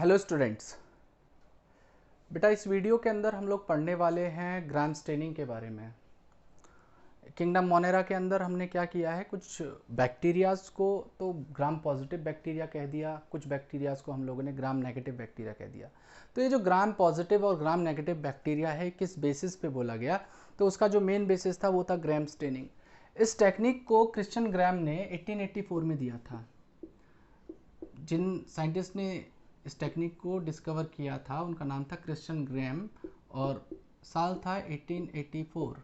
Hello students. बेटा इस video के अंदर हम लोग पढ़ने वाले हैं ग्राम स्टेनिंग के बारे में। किंगडम मोनेरा के अंदर हमने क्या किया है, कुछ बैक्टीरियाज को तो ग्राम पॉजिटिव बैक्टीरिया कह दिया, कुछ बैक्टीरियाज को हम लोगों ने ग्राम नेगेटिव बैक्टीरिया कह दिया। तो ये जो ग्राम पॉजिटिव और ग्राम नेगेटिव बैक्टीरिया है किस बेसिस पे बोला गया, तो उसका जो मेन बेसिस था वो था ग्राम स्टेनिंग। इस टेक्निक को क्रिश्चियन ग्राम ने 1884 में दिया था। जिन साइंटिस्ट ने इस टेक्निक को डिस्कवर किया था उनका नाम था क्रिश्चियन ग्राम और साल था 1884।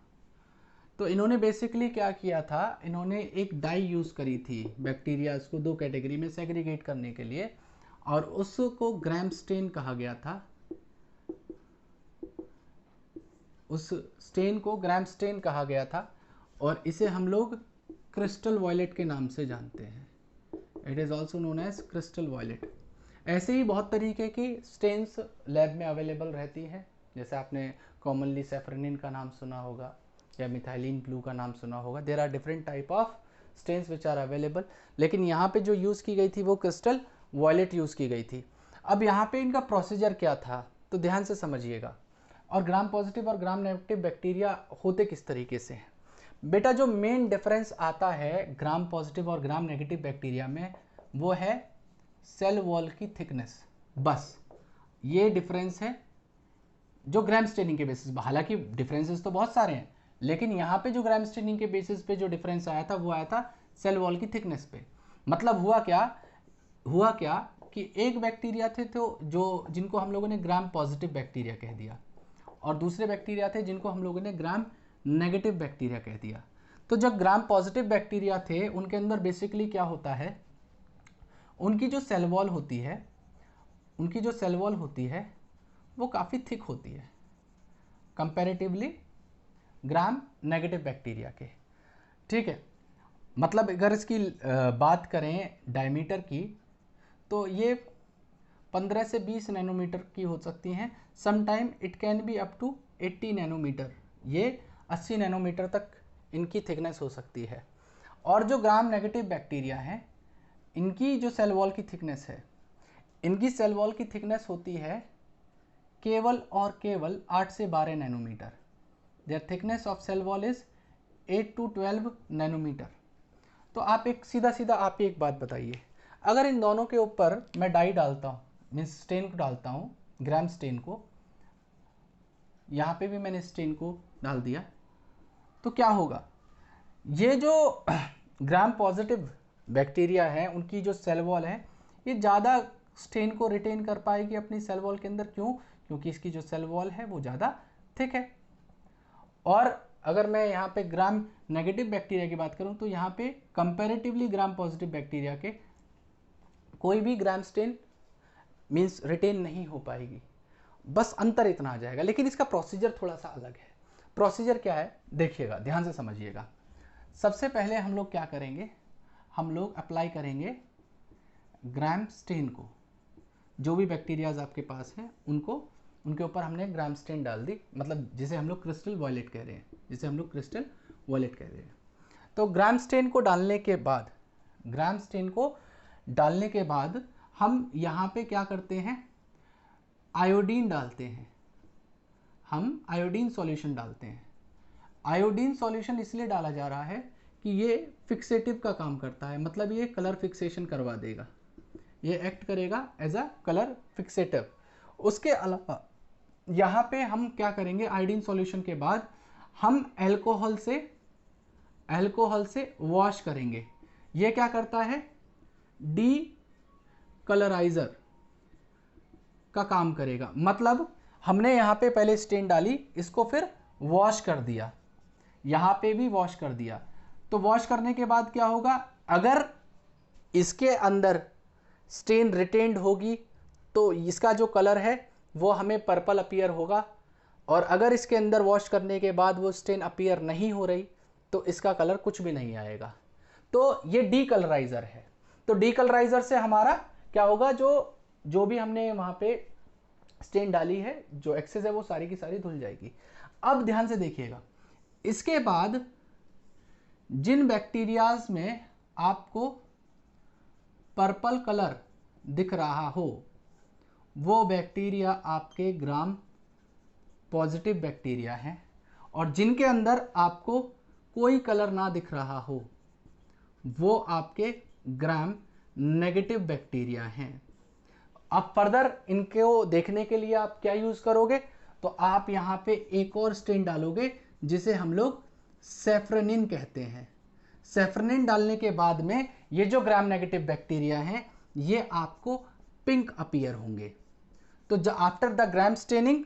तो इन्होंने बेसिकली क्या किया था, इन्होंने एक डाई यूज़ करी थी बैक्टीरियाज को दो कैटेगरी में सेग्रीगेट करने के लिए, और उसको ग्राम स्टेन कहा गया था। उस स्टेन को ग्राम स्टेन कहा गया था और इसे हम लोग क्रिस्टल वॉयलेट के नाम से जानते हैं। It is also known as crystal violet. ऐसे ही बहुत तरीके की स्टेन्स लैब में अवेलेबल रहती है, जैसे आपने कॉमनली सैफरनिन का नाम सुना होगा या मिथाइलिन ब्लू का नाम सुना होगा। There are different type of stains which are available, लेकिन यहाँ पे जो यूज़ की गई थी वो क्रिस्टल वॉयलेट यूज़ की गई थी। अब यहाँ पे इनका प्रोसीजर क्या था तो ध्यान से समझिएगा, और ग्राम पॉजिटिव और ग्राम नेगेटिव बैक्टीरिया होते किस तरीके से हैं। बेटा जो मेन डिफरेंस आता है ग्राम पॉजिटिव और ग्राम नेगेटिव बैक्टीरिया में वो है सेल वॉल की थिकनेस। बस ये डिफरेंस है जो ग्राम स्टेनिंग के बेसिस पे। हालांकि डिफरेंसेस तो बहुत सारे हैं, लेकिन यहाँ पे जो ग्राम स्टेनिंग के बेसिस पे जो डिफरेंस आया था वो आया था सेल वॉल की थिकनेस पे। मतलब हुआ क्या कि एक बैक्टीरिया थे तो जो जिनको हम लोगों ने ग्राम पॉजिटिव बैक्टीरिया कह दिया, और दूसरे बैक्टीरिया थे जिनको हम लोगों ने ग्राम नेगेटिव बैक्टीरिया कह दिया। तो जब ग्राम पॉजिटिव बैक्टीरिया थे उनके अंदर बेसिकली क्या होता है, उनकी जो सेल वॉल होती है वो काफ़ी थिक होती है कंपैरेटिवली ग्राम नेगेटिव बैक्टीरिया के। ठीक है, मतलब अगर इसकी बात करें डायमीटर की तो ये 15 से 20 नैनोमीटर की हो सकती हैं। Some time it can be up to 80 nanometer, ये 80 नैनोमीटर तक इनकी थिकनेस हो सकती है। और जो ग्राम नेगेटिव बैक्टीरिया हैं इनकी जो सेल वॉल की थिकनेस है, इनकी सेल वॉल की थिकनेस होती है केवल और केवल 8 से 12 nanometer. Their thickness of cell wall is 8 to 12 nanometer. तो आप एक सीधा आप एक बात बताइए, अगर इन दोनों के ऊपर मैं डाई डालता हूँ, मीन्स स्टेन को डालता हूँ, ग्राम स्टेन को, यहाँ पे भी मैंने स्टेन को डाल दिया, तो क्या होगा, ये जो ग्राम पॉजिटिव बैक्टीरिया है उनकी जो सेल वॉल है ये ज़्यादा स्टेन को रिटेन कर पाएगी अपनी सेल वॉल के अंदर। क्यों? क्योंकि इसकी जो सेल वॉल है वो ज़्यादा थिक है। और अगर मैं यहाँ पे ग्राम नेगेटिव बैक्टीरिया की बात करूँ तो यहाँ पे कंपैरेटिवली ग्राम पॉजिटिव बैक्टीरिया के कोई भी ग्राम स्टेन मीन्स रिटेन नहीं हो पाएगी। बस अंतर इतना आ जाएगा, लेकिन इसका प्रोसीजर थोड़ा सा अलग है। प्रोसीजर क्या है देखिएगा, ध्यान से समझिएगा। सबसे पहले हम लोग क्या करेंगे, हम लोग अप्लाई करेंगे ग्राम स्टेन को। जो भी बैक्टीरियाज आपके पास हैं उनको, उनके ऊपर हमने ग्राम स्टेन डाल दी, मतलब जिसे हम लोग क्रिस्टल वॉयलेट कह रहे हैं, तो ग्राम स्टेन को डालने के बाद हम यहाँ पे क्या करते हैं, आयोडीन डालते हैं। हम आयोडीन सॉल्यूशन डालते हैं। आयोडीन सॉल्यूशन इसलिए डाला जा रहा है कि ये फिक्सेटिव का काम करता है, मतलब ये कलर फिक्सेशन करवा देगा, ये एक्ट करेगा एज अ कलर फिक्सेटिव। उसके अलावा यहाँ पे हम क्या करेंगे, आयोडीन सॉल्यूशन के बाद हम अल्कोहल से वॉश करेंगे। ये क्या करता है, डी कलराइजर का काम करेगा। मतलब हमने यहाँ पे पहले स्टेन डाली, इसको फिर वॉश कर दिया, यहाँ पे भी वॉश कर दिया। तो वॉश करने के बाद क्या होगा, अगर इसके अंदर स्टेन रिटेन्ड होगी तो इसका जो कलर है वो हमें पर्पल अपीयर होगा, और अगर इसके अंदर वॉश करने के बाद वो स्टेन अपीयर नहीं हो रही तो इसका कलर कुछ भी नहीं आएगा। तो ये डी कलराइजर है। तो डी कलराइजर से हमारा क्या होगा, जो भी हमने वहाँ पे स्टेन डाली है, जो एक्सेस है वो सारी की सारी धुल जाएगी। अब ध्यान से देखिएगा, इसके बाद जिन बैक्टीरियाज में आपको पर्पल कलर दिख रहा हो वो बैक्टीरिया आपके ग्राम पॉजिटिव बैक्टीरिया हैं, और जिनके अंदर आपको कोई कलर ना दिख रहा हो वो आपके ग्राम नेगेटिव बैक्टीरिया हैं। अब फर्दर इनको देखने के लिए आप क्या यूज करोगे, तो आप यहां पे एक और स्टेन डालोगे जिसे हम लोग सेफ्रेनिन कहते हैं। सेफ्रेनिन डालने के बाद में ये जो ग्राम नेगेटिव बैक्टीरिया हैं ये आपको पिंक अपीयर होंगे। तो after the gram staining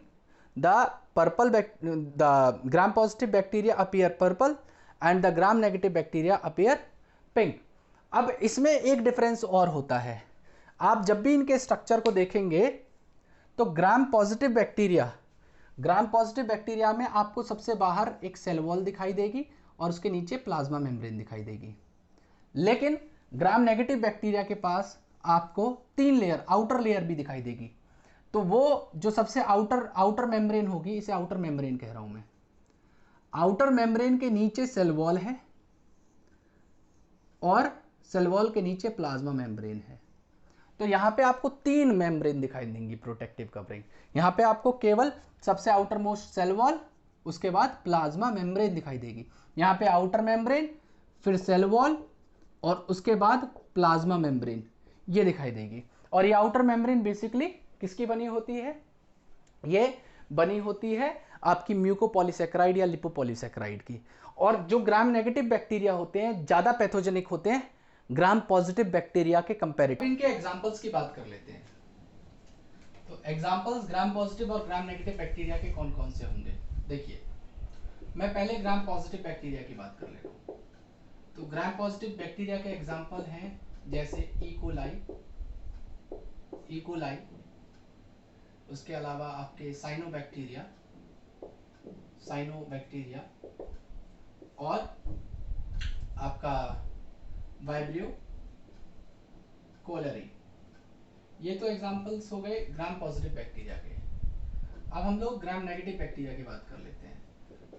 the gram positive bacteria appear purple and the gram negative bacteria appear pink. अब इसमें एक डिफरेंस और होता है, आप जब भी इनके स्ट्रक्चर को देखेंगे तो ग्राम पॉजिटिव बैक्टीरिया में आपको सबसे बाहर एक सेल वॉल दिखाई देगी और उसके नीचे प्लाज्मा मेम्ब्रेन दिखाई देगी। लेकिन ग्राम नेगेटिव बैक्टीरिया के पास आपको 3 लेयर, आउटर लेयर भी दिखाई देगी। तो वो जो सबसे आउटर मेम्ब्रेन होगी, इसे आउटर मेम्ब्रेन कह रहा हूं मैं, आउटर मेम्ब्रेन के नीचे सेल वॉल है और सेल वॉल के नीचे प्लाज्मा मेम्ब्रेन है। तो यहां पे आपको 3 मेम्ब्रेन दिखाई देंगी प्रोटेक्टिव कवरिंग। यहां पे आपको केवल सबसे आउटर मोस्ट सेल वॉल, उसके बाद प्लाज्मा मेम्ब्रेन दिखाई देगी। यहां पे आउटर मेम्ब्रेन, फिर सेल वॉल और उसके बाद प्लाज्मा मेम्ब्रेन ये दिखाई देगी। और ये आउटर मेम्ब्रेन बेसिकली किसकी बनी होती है, ये बनी होती है आपकी म्यूकोपॉलीसैकेराइड या लिपोपॉलीसैकेराइड की। और जो ग्राम नेगेटिव बैक्टीरिया होते हैं ज्यादा पैथोजेनिक होते हैं ग्राम पॉजिटिव बैक्टीरिया के कंपैरेटिव। इनके एग्जांपल्स की बात कर लेते हैं। तो एग्जांपल्स ग्राम पॉजिटिव और ग्राम नेगेटिव बैक्टीरिया के कौन कौन से होंगे, देखिए मैं पहले ग्राम पॉजिटिव बैक्टीरिया की बात कर लेता हूं। तो ग्राम पॉजिटिव बैक्टीरिया के एग्जांपल हैं जैसे इकोलाई, उसके अलावा आपके साइनोबैक्टीरिया और आपका वाइब्रियो कोलेरी। ये तो एग्जांपल्स हो गए ग्राम पॉजिटिव बैक्टीरिया के। अब हम लोग ग्राम नेगेटिव बैक्टीरिया की बात कर लेते हैं।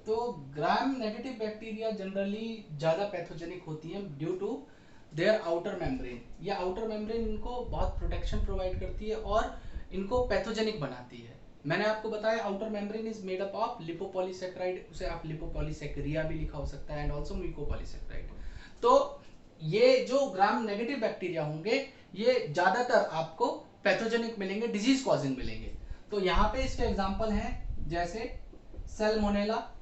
तो ग्राम नेगेटिव बैक्टीरिया जनरली ज्यादा पैथोजेनिक होती हैं due to their outer membrane. ये आउटर मेम्ब्रेन इनको बहुत प्रोटेक्शन प्रोवाइड करती है और इनको पैथोजेनिक बनाती है। मैंने आपको बताया outer membrane is made up of lipopolysaccharide, उसे आप लिपोपॉलीसैकेरिया भी लिखा हो सकता है, एंड आल्सो म्यूकोपॉलीसैकेराइड। तो ये जो ग्राम नेगेटिव बैक्टीरिया होंगे ये ज्यादातर आपको पैथोजेनिक मिलेंगे, डिजीज कॉजिंग मिलेंगे। तो यहाँ पे इसके एग्जांपल हैं जैसे सेल्मोनेला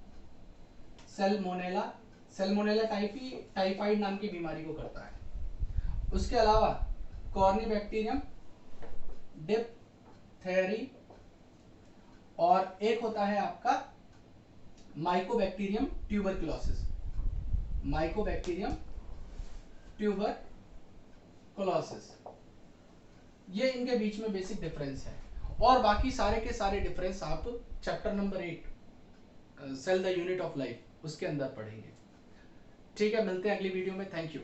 टाइफाइड नाम की बीमारी को करता है। उसके अलावा कॉर्निबैक्टीरियम, डिप्थेरी, और एक होता है आपका माइकोबैक्टीरियम ट्यूबरकुलोसिस। ये इनके बीच में बेसिक डिफरेंस है, और बाकी सारे के सारे डिफरेंस आप chapter number 8 cell the unit of life उसके अंदर पढ़ेंगे। ठीक है, मिलते हैं अगली वीडियो में। Thank you.